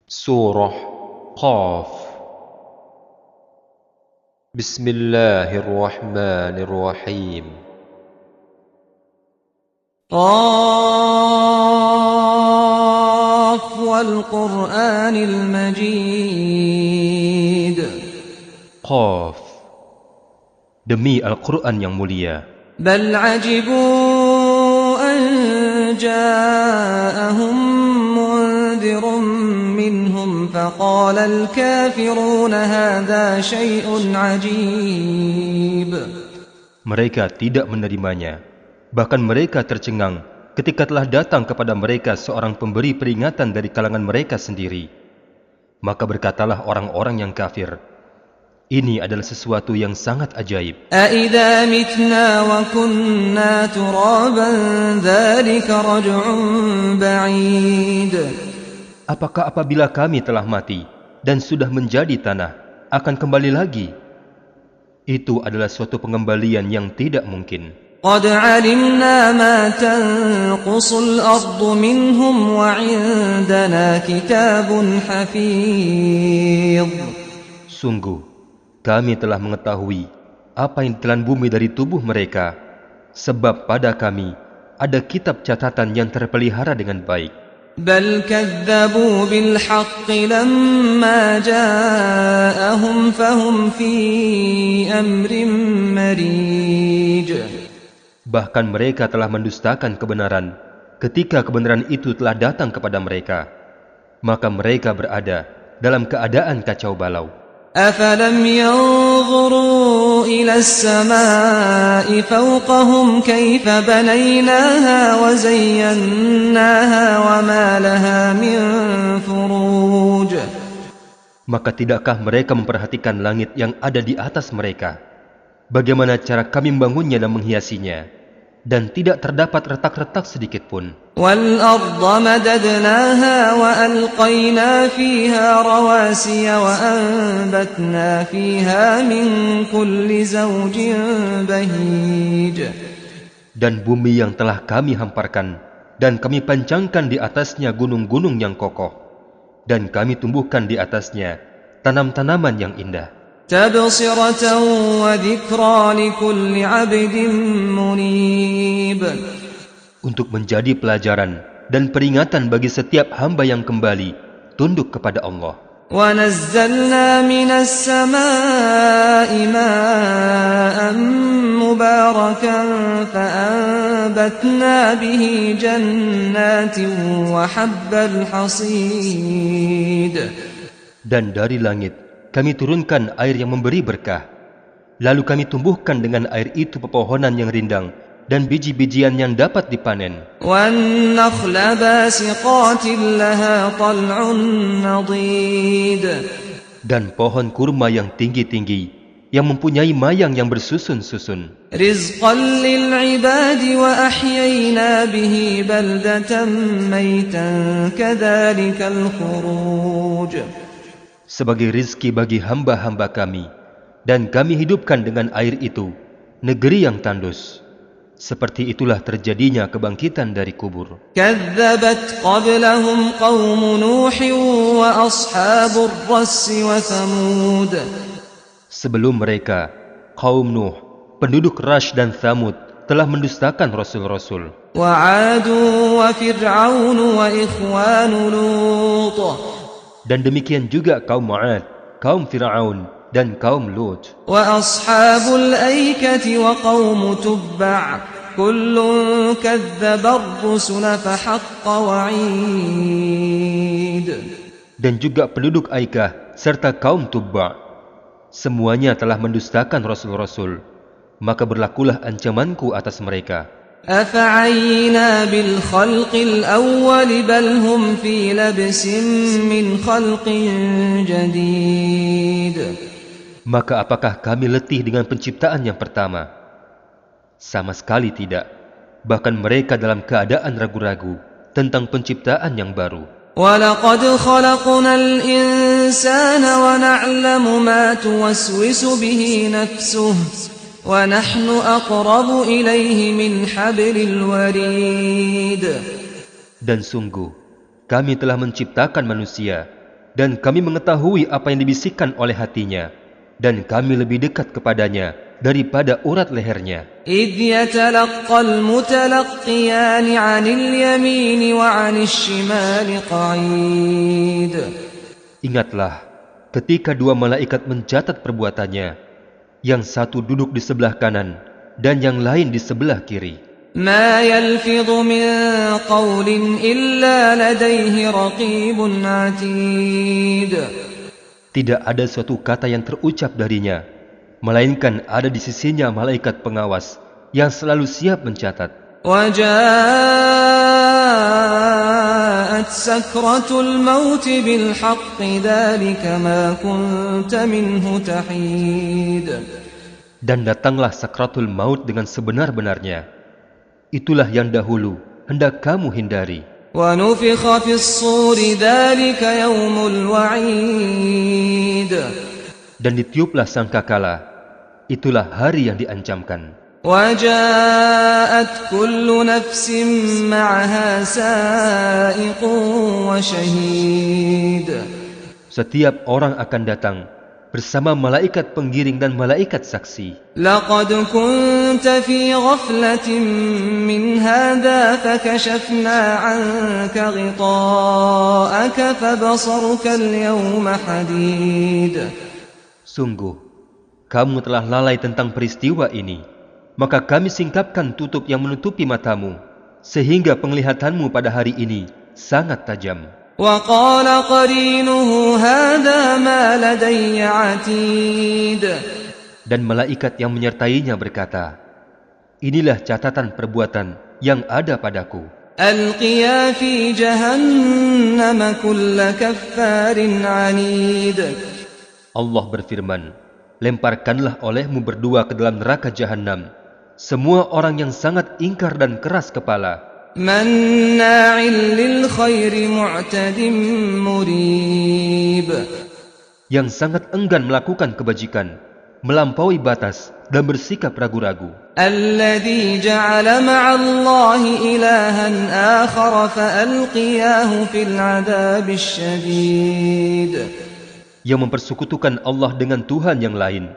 Surah Qaf. Bismillahirrahmanirrahim. قاف والقرآن المجيد. Qaf. Demi Al-Quran yang mulia. بل عجبوا أن جاءهم منذر منهم فقال الكافرون هذا شيء عجيب. Mereka tidak menerimanya. Bahkan mereka tercengang ketika telah datang kepada mereka seorang pemberi peringatan dari kalangan mereka sendiri. Maka berkatalah orang-orang yang kafir, ini adalah sesuatu yang sangat ajaib. أَإِذَا مِتْنَا وَكُنَّا تُرَابًا ذَلِكَ رَجْعٌ بَعِيدٌ. Apakah apabila kami telah mati dan sudah menjadi tanah, akan kembali lagi? Itu adalah suatu pengembalian yang tidak mungkin. قَدْ عَلِمْنَا مَا تَنْقُصُ الْأَرْضُ مِنْهُمْ وَعِنْدَنَا كِتَابٌ حَفِيظٌ. Sungguh, kami telah mengetahui apa yang ditelan bumi dari tubuh mereka, sebab pada kami ada kitab catatan yang terpelihara dengan baik. بَلْ كَذَّبُوا بِالْحَقِّ لَمَّا جَاءَهُمْ فَهُمْ فِي أَمْرٍ مَرِيجٍ. Bahkan mereka telah mendustakan kebenaran ketika kebenaran itu telah datang kepada mereka. Maka mereka berada dalam keadaan kacau balau. أَفَلَمْ يَنْظُرُوا إِلَى السَّمَاءِ فَوْقَهُمْ كَيْفَ بَنَيْنَاهَا وَزَيَّنَّاهَا وَمَا لَهَا مِنْ فُرُوجٍ. Maka tidakkah mereka memperhatikan langit yang ada di atas mereka? Bagaimana cara kami membangunnya dan menghiasinya? Dan tidak terdapat retak-retak sedikit pun. وَالْأَرْضَ مَدَدْنَاهَا وَأَلْقَيْنَا فِيهَا رَوَاسِيَ وَأَنبَتْنَا فِيهَا مِنْ كُلِّ زَوْجٍ بَهِيجٍ. Dan bumi yang telah kami hamparkan, dan kami pancangkan di atasnya gunung-gunung yang kokoh, dan kami tumbuhkan di atasnya tanam-tanaman yang indah. تَبْصِرَةً وَذِكْرَى لِكُلِّ عَبْدٍ مُنِيبٍ. Untuk menjadi pelajaran dan peringatan bagi setiap hamba yang kembali tunduk kepada Allah. وَنَزَّلْنَا مِنَ السَّمَاءِ مَاءً مُبَارَكًا فَأَنبَتْنَا بِهِ جَنَّاتٍ وَحَبَّ الْحَصِيدِ. Dan dari langit kami turunkan air yang memberi berkah. Lalu kami tumbuhkan dengan air itu pepohonan yang rindang dan biji-bijian yang dapat dipanen. وَالنَّخْلَ بَاسِقَاتٍ لَهَا طَلْعٌ نَضِيدٌ. Dan pohon kurma yang tinggi-tinggi yang mempunyai mayang yang bersusun-susun. رِزْقًا لِلْعِبَادِ وَأَحْيَيْنَا بِهِ بَلْدَةً مَيْتًا كَذَلِكَ الْخُرُوجُ. Sebagai rizki bagi hamba-hamba kami, dan kami hidupkan dengan air itu negeri yang tandus. Seperti itulah terjadinya kebangkitan dari kubur. كَذَّبَتْ قَبْلَهُمْ قَوْمُ نُوحٍ وَأَصْحَابُ الرَّسِّ وَثَمُودَ. Sebelum mereka, kaum Nuh, penduduk Rash dan Thamud telah mendustakan rasul-rasul. وَعَادٌ وَفِرْعَوْنُ وَإِخْوَانُ لُوطٍ. Dan demikian juga kaum Ma'ad, kaum Fir'aun, dan kaum Lut. وَأَصْحَابُ الْأَيْكَةِ وَقَوْمُ تُبَّعٍ كُلٌّ كَذَّبَ الرُّسُلَ فَحَقَّ وَعِيدٍ. Dan juga penduduk Aikah serta kaum Tubba'. Semuanya telah mendustakan rasul-rasul. Maka berlakulah ancamanku atas mereka. أَفَعَيِّنَا بِالْخَلْقِ الْأَوَّلِ بَلْ هُمْ فِي لَبْسٍ مِّنْ خَلْقٍ جَدِيدٍ. Maka apakah kami letih dengan penciptaan yang pertama? Sama sekali tidak. Bahkan mereka dalam keadaan ragu-ragu tentang penciptaan yang baru. وَلَقَدْ خَلَقْنَا الْإِنسَانَ وَنَعْلَمُ مَا تُوَسْوِسُ بِهِ نَفْسُهُ وَنَحْنُ أَقْرَبُ إِلَيْهِ مِنْ حَبْلِ الْوَرِيدِ. Dan sungguh, kami telah menciptakan manusia, dan kami mengetahui apa yang dibisikkan oleh hatinya, dan kami lebih dekat kepadanya daripada urat lehernya. إذ يتلقى المتلقيان عن اليمين وعن الشمال قعيد. Ingatlah ketika dua malaikat mencatat perbuatannya, yang satu duduk di sebelah kanan dan yang lain di sebelah kiri. ما يلفظ من قول إلا لديه رقيب عتيد. Tidak ada suatu kata yang terucap darinya, melainkan ada di sisinya malaikat pengawas yang selalu siap mencatat. وجاءت سكرة الموت بالحق ذلك ما كنت منه تحيد. Dan datanglah sakratul maut dengan sebenar-benarnya. Itulah yang dahulu hendak kamu hindari. ونفخ في الصور ذلك يوم الوعيد. Dan ditiuplah sangkakala. Itulah hari yang diancamkan. وجاءت كل نفس معها سائق وشهيد. Setiap orang akan datang bersama malaikat penggiring dan malaikat saksi. لقد كنت في غفلة من هذا فكشفنا عنك غطاءك فبصرك اليوم حديد. Sungguh, kamu telah lalai tentang peristiwa ini. Maka kami singkapkan tutup yang menutupi matamu, sehingga penglihatanmu pada hari ini sangat tajam. وقال قرينه هذا ما لدي عتيد. Dan malaikat yang menyertainya berkata, inilah catatan perbuatan yang ada padaku. ألقيا في جهنم كل كفار عنيد. Allah berfirman, lemparkanlah olehmu berdua ke dalam neraka jahanam semua orang yang sangat ingkar dan keras kepala, مناع للخير معتد مريب. yang sangat enggan melakukan kebajikan, melampaui batas dan bersikap ragu-ragu, الذي جعل مع الله إلها آخر فألقياه في العذاب الشديد. yang mempersekutukan Allah dengan Tuhan yang lain,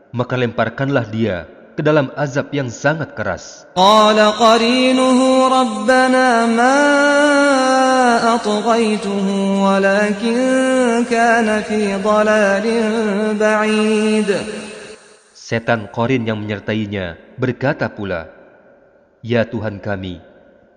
maka lemparkanlah dia ke dalam azab yang sangat keras. قال قرينه ربنا ما أطغيته ولكن كان في ضلال بعيد. Setan Qarin yang menyertainya berkata pula, ya Tuhan kami,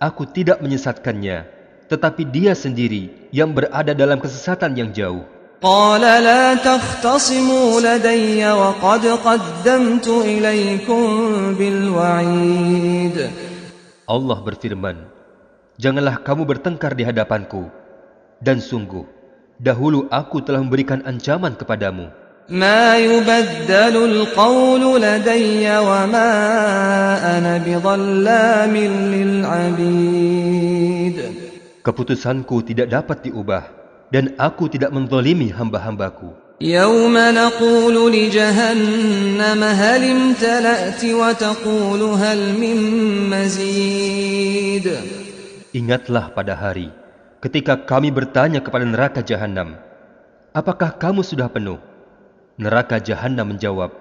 aku tidak menyesatkannya, tetapi dia sendiri yang berada dalam kesesatan yang jauh. قال لا تختصموا لدي وقد قدمت إليكم بالوعيد. Allah berfirman, janganlah kamu bertengkar di hadapanku, dan sungguh, dahulu aku telah memberikan ancaman kepadamu. ما يبدل القول لدي وما أنا بظلام للعبيد. Keputusanku tidak dapat diubah, dan aku tidak menzalimi hamba-hambaku. يوم نقول لجهنم هل امتلأت وتقول هل من مزيد. Ingatlah pada hari ketika kami bertanya kepada neraka jahanam, apakah kamu sudah penuh? Neraka jahanam menjawab,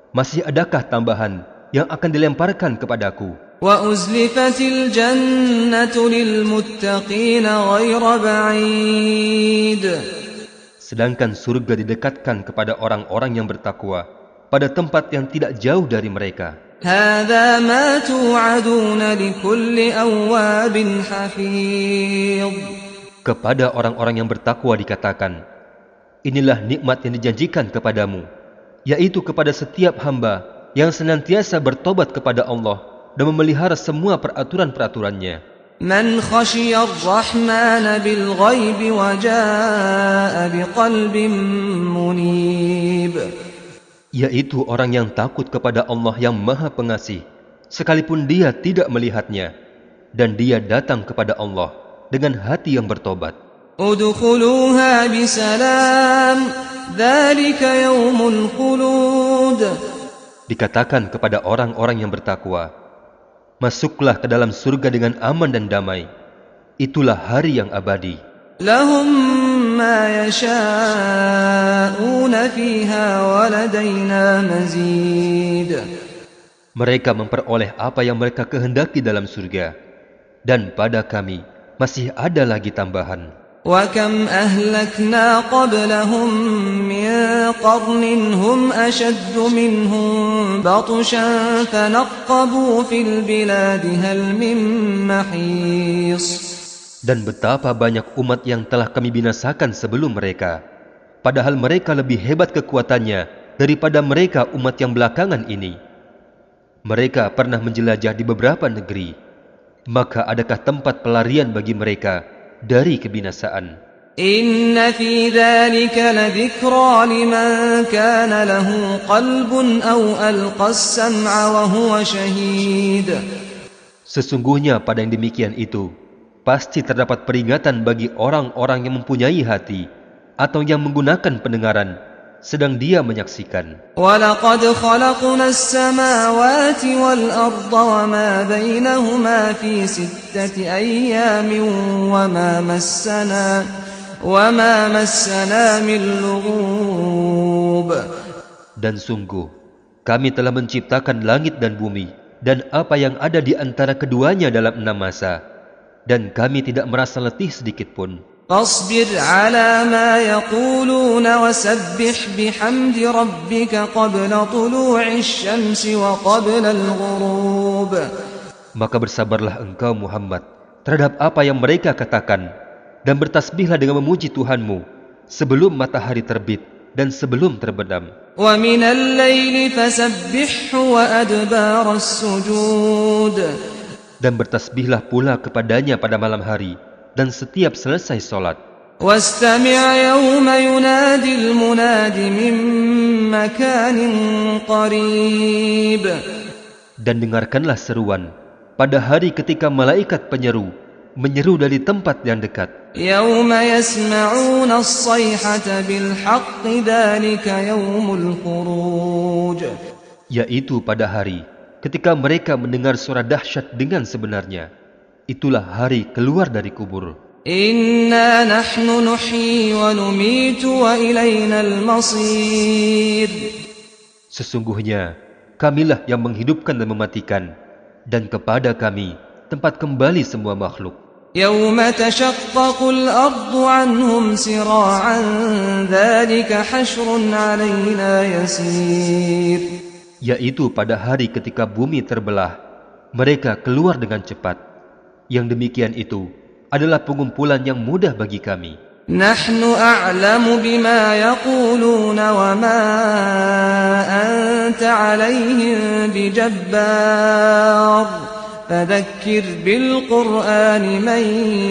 masih adakah tambahan yang akan dilemparkan kepadaku? وأزلفت الجنة للمتقين غير بعيد. Sedangkan surga didekatkan kepada orang-orang yang bertakwa pada tempat yang tidak jauh dari mereka. هذا ما توعدون لكل أواب حفيظ. Kepada orang-orang yang bertakwa dikatakan, inilah nikmat yang dijanjikan kepadamu, yaitu kepada setiap hamba yang senantiasa bertobat kepada Allah dan memelihara semua peraturan-peraturannya. من خشي الرحمن بالغيب وجاء بقلب منيب. Yaitu orang yang takut kepada Allah yang Maha Pengasih, sekalipun dia tidak melihatnya, dan dia datang kepada Allah dengan hati yang bertobat. ادخلوها بسلام ذلك يوم الخلود. Dikatakan kepada orang-orang yang bertakwa, masuklah ke dalam surga dengan aman dan damai. Itulah hari yang abadi. لهم ما يشاءون فيها ولدينا مزيد. Mereka memperoleh apa yang mereka kehendaki dalam surga, dan pada kami masih ada lagi tambahan. وَكَمْ أَهْلَكْنَا قَبْلَهُمْ مِنْ قَرْنٍ هُمْ أَشَدُّ مِنْهُمْ بَطْشًا فَنَقَّبُوا فِي الْبِلَادِ هَلْ مِنْ مَحِيصٍ. Dan betapa banyak umat yang telah kami binasakan sebelum mereka, padahal mereka lebih hebat kekuatannya daripada mereka umat yang belakangan ini. Mereka pernah menjelajah di beberapa negeri, maka adakah tempat pelarian bagi mereka dari kebinasaan? Inna fi dzalika ladzikra liman kana lahu qalbun aw alqas sam'a wa huwa shahid. Sesungguhnya pada yang demikian itu pasti terdapat peringatan bagi orang-orang yang mempunyai hati atau yang menggunakan pendengaran sedang dia menyaksikan. وَلَقَدْ خَلَقْنَا السَّمَاوَاتِ وَالْأَرْضَ وَمَا بَيْنَهُمَا فِي 6 أَيَّامٍ وَمَا مَسَّنَا مِن لُغُوبٍ. Dan sungguh, kami telah menciptakan langit dan bumi dan apa yang ada di antara keduanya dalam 6 masa, dan kami tidak merasa letih sedikit pun. فاصبر على ما يقولون وسبح بحمد ربك قبل طلوع الشمس وقبل الغروب. Maka bersabarlah engkau Muhammad terhadap apa yang mereka katakan, dan bertasbihlah dengan memuji Tuhanmu sebelum matahari terbit dan sebelum terbenam. ومن الليل فسبحه وأدبار السجود. Dan bertasbihlah pula kepadanya pada malam hari dan setiap selesai solat. واستمع يوم ينادي المناد من مكان قريب. Dan dengarkanlah seruan pada hari ketika malaikat penyeru menyeru dari tempat yang dekat. يوم يسمعون الصيحة بالحق ذلك يوم الخروج. Yaitu pada hari ketika mereka mendengar suara dahsyat dengan sebenarnya. Itulah hari keluar dari kubur. Inna nahnu nuhyi wa numitu wa ilaina al-masir. Sesungguhnya kamilah yang menghidupkan dan mematikan, dan kepada kami tempat kembali semua makhluk. Yawma tashaqqaqu al-ardu anhum sira'an dzalika hashrun 'alaina yasir. Yaitu pada hari ketika bumi terbelah, mereka keluar dengan cepat. Yang demikian itu adalah pengumpulan yang mudah bagi kami. Nahnu a'lamu bima yaquluna wa ma anta 'alaihim bijabbar. Fadhakkir bil Qur'ani man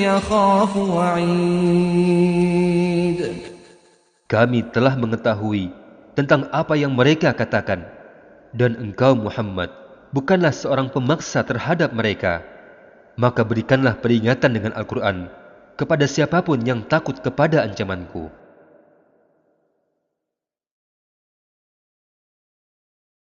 yakhafu wa'id. Kami telah mengetahui tentang apa yang mereka katakan, dan engkau Muhammad bukanlah seorang pemaksa terhadap mereka. Maka berikanlah peringatan dengan Al-Quran kepada siapapun yang takut kepada ancamanku.